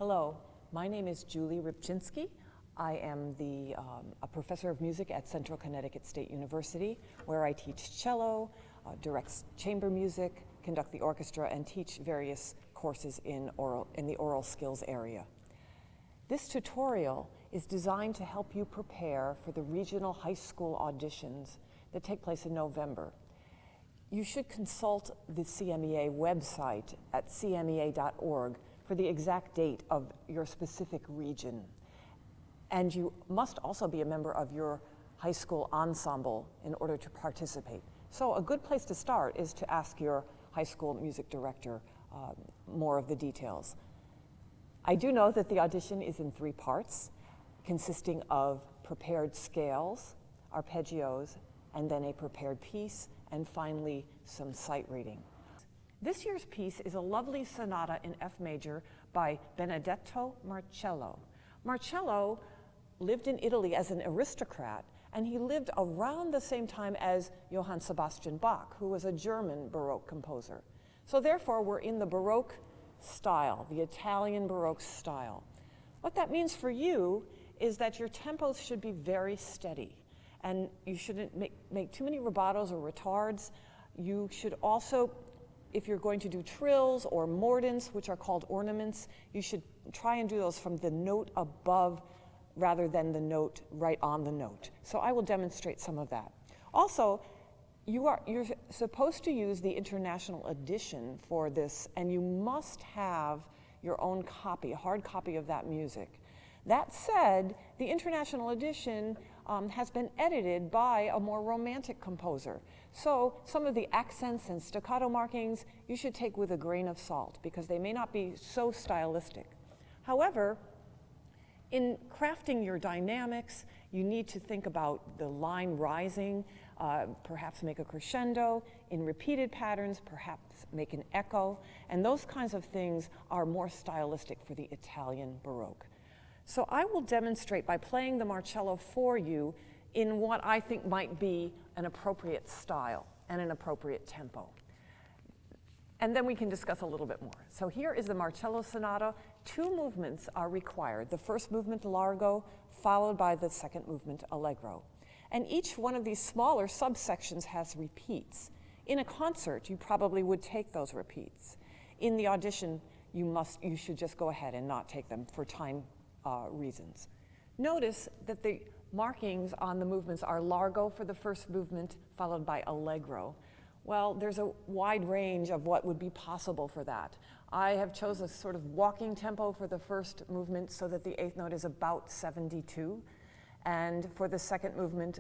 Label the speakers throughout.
Speaker 1: Hello, my name is Julie Ribchinsky. I am a professor of music at Central Connecticut State University, where I teach cello, direct chamber music, conduct the orchestra, and teach various courses in the oral skills area. This tutorial is designed to help you prepare for the regional high school auditions that take place in November. You should consult the CMEA website at cmea.org for the exact date of your specific region. And you must also be a member of your high school ensemble in order to participate. So a good place to start is to ask your high school music director more of the details. I do know that the audition is in 3 parts, consisting of prepared scales, arpeggios, and then a prepared piece, and finally some sight reading. This year's piece is a lovely sonata in F major by Benedetto Marcello. Marcello lived in Italy as an aristocrat, and he lived around the same time as Johann Sebastian Bach, who was a German Baroque composer. So therefore, we're in the Baroque style, the Italian Baroque style. What that means for you is that your tempos should be very steady, and you shouldn't make too many rubatos or retards. You should also, if you're going to do trills or mordents, which are called ornaments, you should try and do those from the note above rather than the note right on the note. So I will demonstrate some of that. Also, you're supposed to use the international edition for this, and you must have your own copy, a hard copy of that music. That said, the international edition has been edited by a more romantic composer. So some of the accents and staccato markings you should take with a grain of salt, because they may not be so stylistic. However, in crafting your dynamics, you need to think about the line rising, perhaps make a crescendo. In repeated patterns, perhaps make an echo. And those kinds of things are more stylistic for the Italian Baroque. So I will demonstrate by playing the Marcello for you in what I think might be an appropriate style and an appropriate tempo. And then we can discuss a little bit more. So here is the Marcello Sonata. 2 movements are required. The first movement, largo, followed by the second movement, allegro. And each one of these smaller subsections has repeats. In a concert, you probably would take those repeats. In the audition, you should just go ahead and not take them for time reasons. Notice that the markings on the movements are largo for the first movement, followed by allegro. Well, there's a wide range of what would be possible for that. I have chosen a sort of walking tempo for the first movement so that the 8th note is about 72. And for the second movement,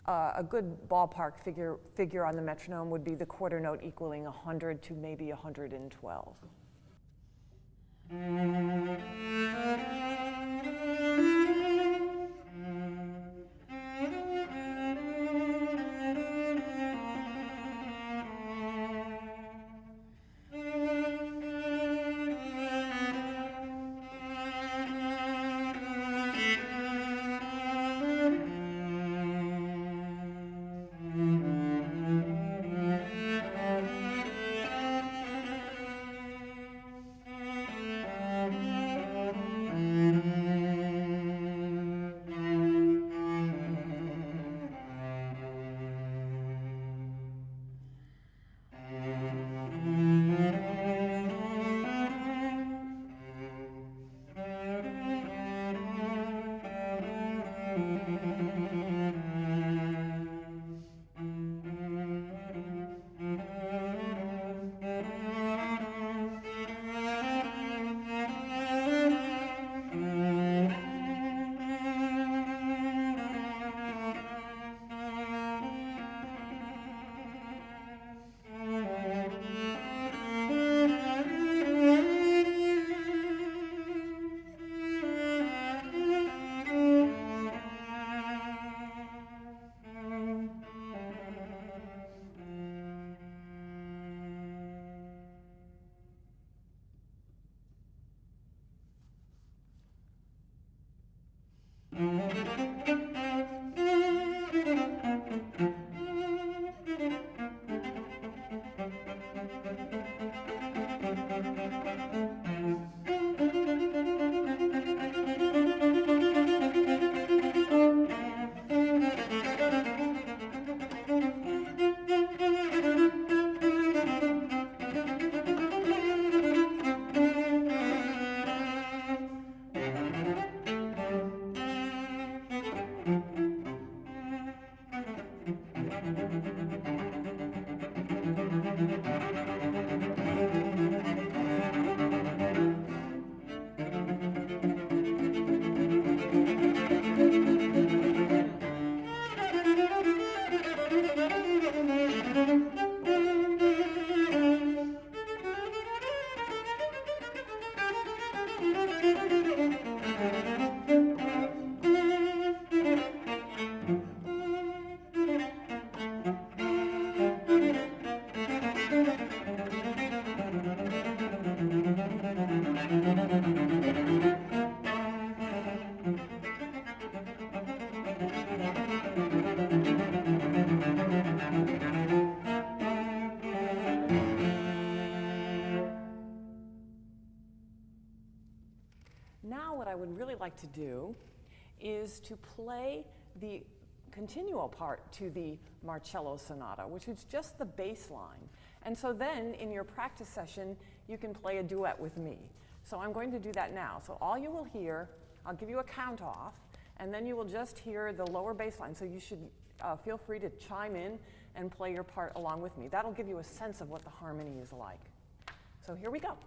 Speaker 1: a good ballpark figure on the metronome would be the quarter note equaling 100 to maybe 112. would really like to do is to play the continuo part to the Marcello Sonata, which is just the bass line. And so then in your practice session, you can play a duet with me. So I'm going to do that now. So all you will hear, I'll give you a count off, and then you will just hear the lower bass line. So you should feel free to chime in and play your part along with me. That'll give you a sense of what the harmony is like. So here we go.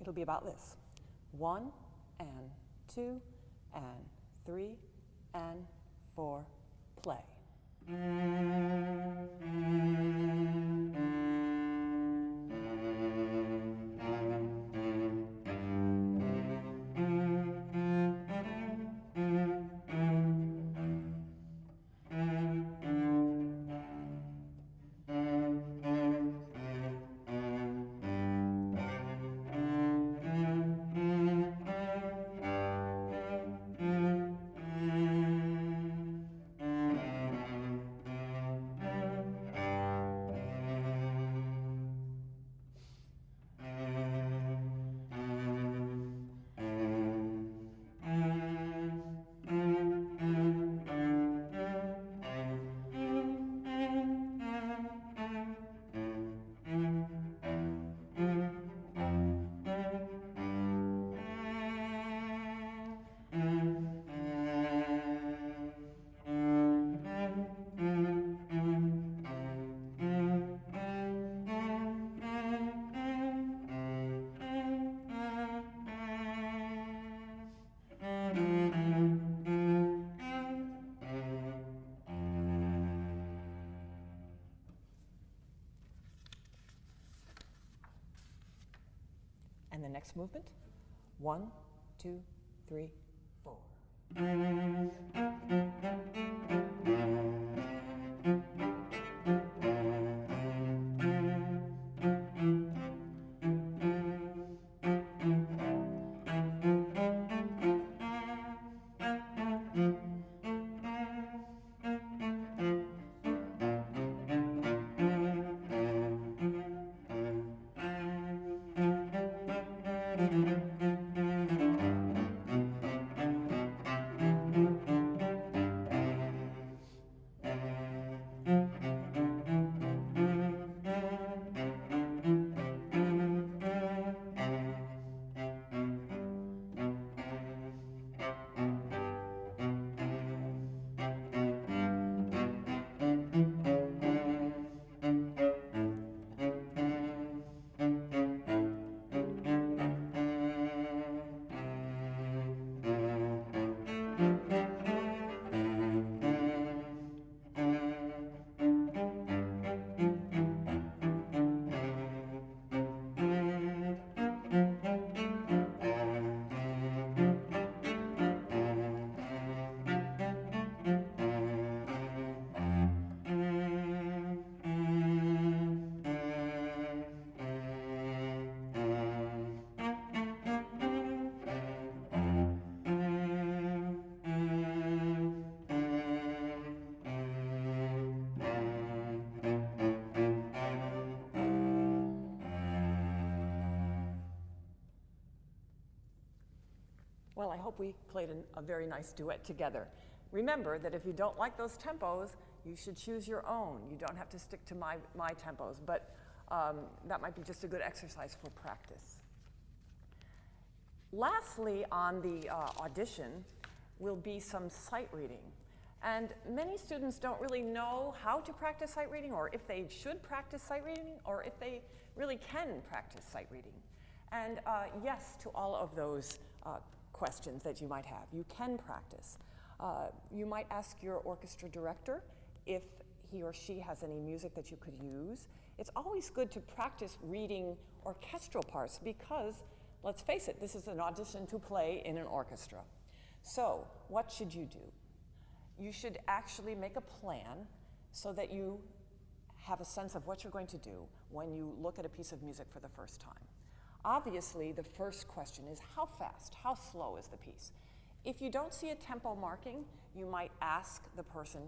Speaker 1: It'll be about this. 1 and 2 and 3 and 4, play. And the next movement, 1, 2, 3, 4. Well, I hope we played a very nice duet together. Remember that if you don't like those tempos, you should choose your own. You don't have to stick to my tempos, but that might be just a good exercise for practice. Lastly, on the audition will be some sight reading. And many students don't really know how to practice sight reading, or if they should practice sight reading, or if they really can practice sight reading. And yes to all of those questions that you might have. You can practice. You might ask your orchestra director if he or she has any music that you could use. It's always good to practice reading orchestral parts because, let's face it, this is an audition to play in an orchestra. So what should you do? You should actually make a plan so that you have a sense of what you're going to do when you look at a piece of music for the first time. Obviously, the first question is how fast, how slow is the piece? If you don't see a tempo marking, you might ask the person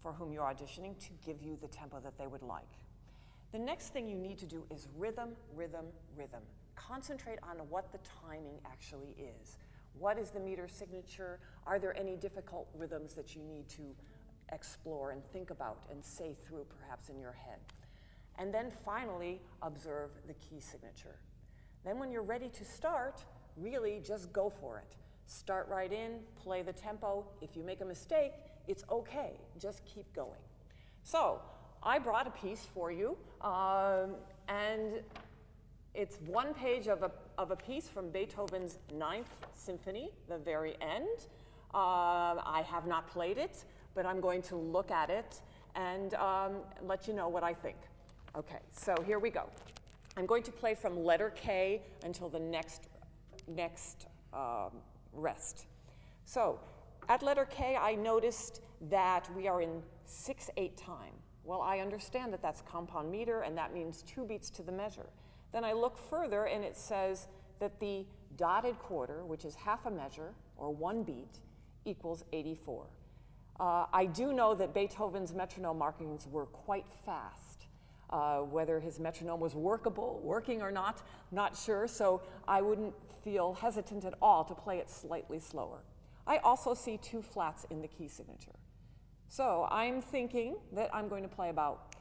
Speaker 1: for whom you're auditioning to give you the tempo that they would like. The next thing you need to do is rhythm, rhythm, rhythm. concentrate on what the timing actually is. What is the meter signature? Are there any difficult rhythms that you need to explore and think about and say through perhaps in your head? And then finally, observe the key signature. Then when you're ready to start, really just go for it. Start right in, play the tempo. If you make a mistake, it's okay, just keep going. So I brought a piece for you, and it's one page of a piece from Beethoven's Ninth Symphony, the very end. I have not played it, but I'm going to look at it and let you know what I think. Okay, so here we go. I'm going to play from letter K until the next rest. So at letter K, I noticed that we are in 6/8 time. Well, I understand that that's compound meter, and that means 2 beats to the measure. Then I look further, and it says that the dotted quarter, which is half a measure, or 1 beat, equals 84. I do know that Beethoven's metronome markings were quite fast. Whether his metronome was working or not, not sure, so I wouldn't feel hesitant at all to play it slightly slower. I also see 2 flats in the key signature. So I'm thinking that I'm going to play about.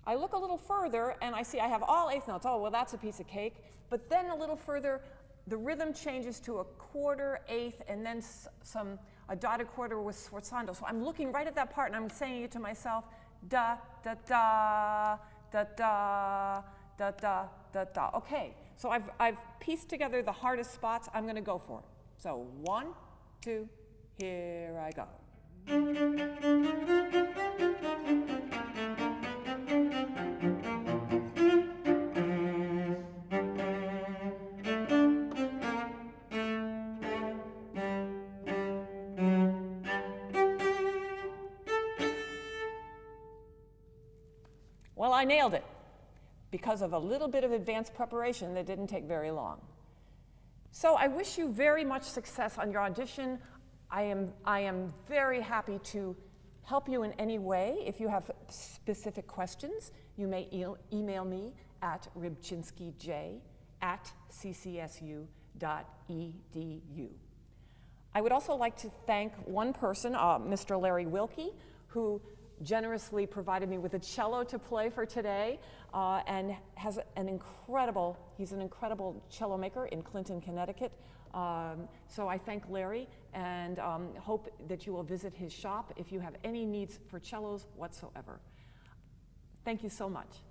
Speaker 1: I look a little further and I see I have all 8th notes. Oh, well, that's a piece of cake. But then a little further, the rhythm changes to a quarter, 8th, and then a dotted quarter with sforzando. So I'm looking right at that part and I'm saying it to myself, da, da, da, da, da, da, da, da, da. Okay, so I've pieced together the hardest spots. I'm going to go for it. So 1, 2, here I go. Well, I nailed it because of a little bit of advanced preparation that didn't take very long. So I wish you very much success on your audition. I am very happy to help you in any way. If you have specific questions, you may email me at ribchinskyj@ccsu.edu. I would also like to thank one person, Mr. Larry Wilkie, who generously provided me with a cello to play for today, and has he's an incredible cello maker in Clinton, Connecticut. So I thank Larry and hope that you will visit his shop if you have any needs for cellos whatsoever. Thank you so much.